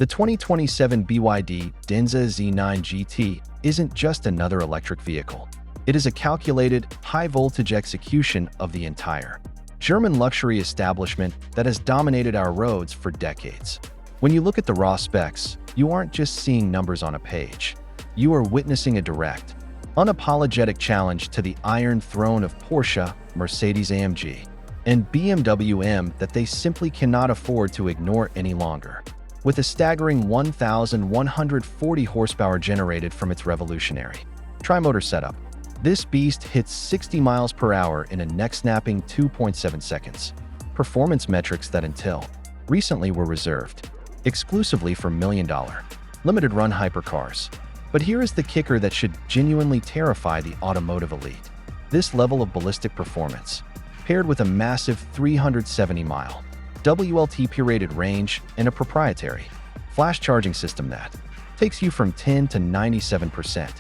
The 2027 BYD Denza Z9 GT isn't just another electric vehicle. It is a calculated, high-voltage execution of the entire German luxury establishment that has dominated our roads for decades. When you look at the raw specs, you aren't just seeing numbers on a page. You are witnessing a direct, unapologetic challenge to the iron throne of Porsche, Mercedes AMG, and BMW M that they simply cannot afford to ignore any longer. With a staggering 1,140 horsepower generated from its revolutionary tri-motor setup, this beast hits 60 miles per hour in a neck-snapping 2.7 seconds. Performance metrics that until recently were reserved exclusively for million-dollar, limited-run hypercars. But here is the kicker that should genuinely terrify the automotive elite. This level of ballistic performance, paired with a massive 370-mile WLTP-rated range and a proprietary flash charging system that takes you from 10 to 97%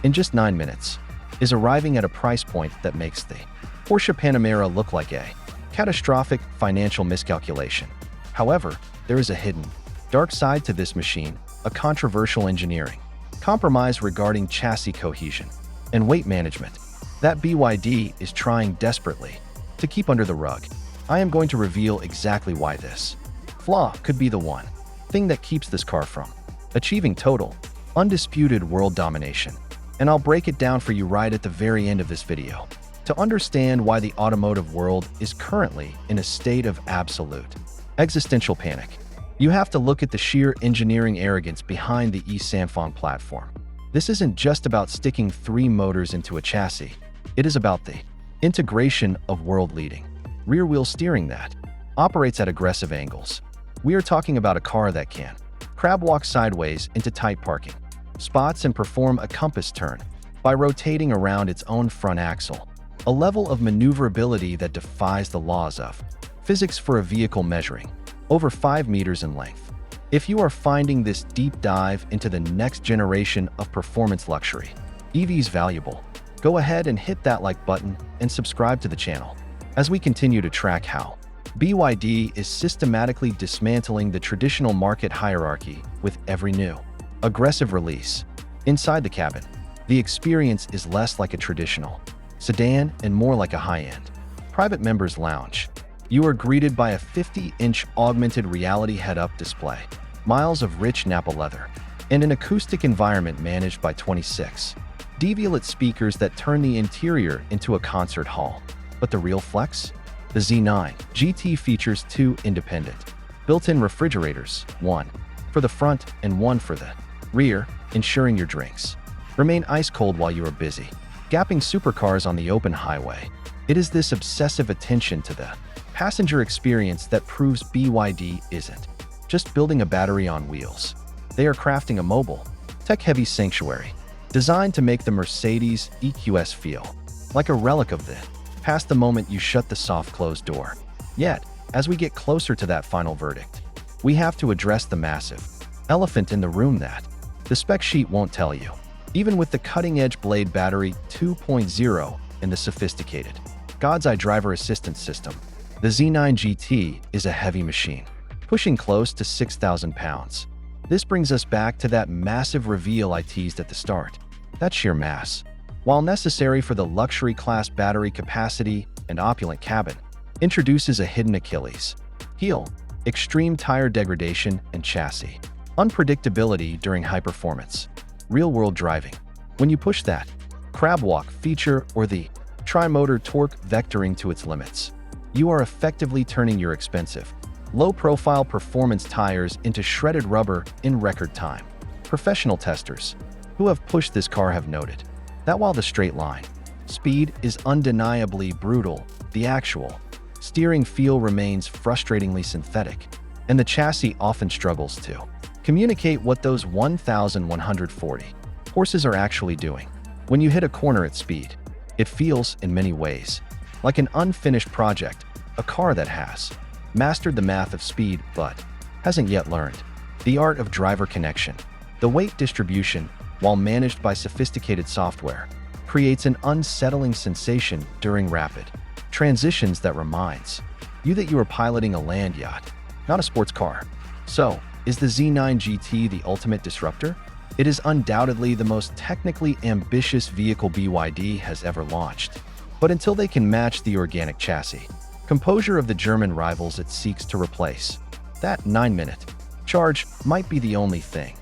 in just 9 minutes, is arriving at a price point that makes the Porsche Panamera look like a catastrophic financial miscalculation. However, there is a hidden, dark side to this machine, a controversial engineering compromise regarding chassis cohesion and weight management that BYD is trying desperately to keep under the rug. I am going to reveal exactly why this flaw could be the one thing that keeps this car from achieving total, undisputed world domination. And I'll break it down for you right at the very end of this video to understand why the automotive world is currently in a state of absolute existential panic. You have to look at the sheer engineering arrogance behind the e-Sanfong platform. This isn't just about sticking 3 motors into a chassis. It is about the integration of world-leading rear-wheel steering that operates at aggressive angles. We are talking about a car that can crab walk sideways into tight parking spots and perform a compass turn by rotating around its own front axle, a level of maneuverability that defies the laws of physics for a vehicle measuring over 5 meters in length. If you are finding this deep dive into the next generation of performance luxury EVs valuable, go ahead and hit that like button and subscribe to the channel as we continue to track how BYD is systematically dismantling the traditional market hierarchy with every new aggressive release. Inside the cabin, the experience is less like a traditional sedan and more like a high-end private members lounge. You are greeted by a 50-inch augmented reality head-up display, miles of rich Nappa leather, and an acoustic environment managed by 26 deviated speakers that turn the interior into a concert hall. But the real flex? The Z9 GT features 2 independent built-in refrigerators, one for the front and one for the rear, ensuring your drinks remain ice-cold while you are busy gapping supercars on the open highway. It is this obsessive attention to the passenger experience that proves BYD isn't just building a battery on wheels. They are crafting a mobile, tech-heavy sanctuary designed to make the Mercedes EQS feel like a relic of the past the moment you shut the soft-closed door. Yet, as we get closer to that final verdict, we have to address the massive elephant in the room that the spec sheet won't tell you. Even with the cutting-edge Blade Battery 2.0 and the sophisticated God's Eye driver assistance system, the Z9 GT is a heavy machine, pushing close to 6,000 pounds. This brings us back to that massive reveal I teased at the start. That sheer mass, while necessary for the luxury class battery capacity and opulent cabin, introduces a hidden Achilles heel: extreme tire degradation and chassis unpredictability during high-performance, real-world driving. When you push that crab walk feature or the tri-motor torque vectoring to its limits, you are effectively turning your expensive, low-profile performance tires into shredded rubber in record time. Professional testers who have pushed this car have noted that while the straight line speed is undeniably brutal, the actual steering feel remains frustratingly synthetic, and the chassis often struggles to communicate what those 1,140 horses are actually doing. When you hit a corner at speed, it feels, in many ways, like an unfinished project, a car that has mastered the math of speed but hasn't yet learned the art of driver connection. The weight distribution, while managed by sophisticated software, creates an unsettling sensation during rapid transitions that reminds you that you are piloting a land yacht, not a sports car. So, Is the Z9 GT the ultimate disruptor? It is undoubtedly the most technically ambitious vehicle BYD has ever launched. But until they can match the organic chassis, composure of the German rivals it seeks to replace, that 9-minute charge might be the only thing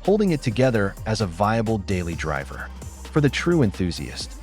holding it together as a viable daily driver. For the true enthusiast,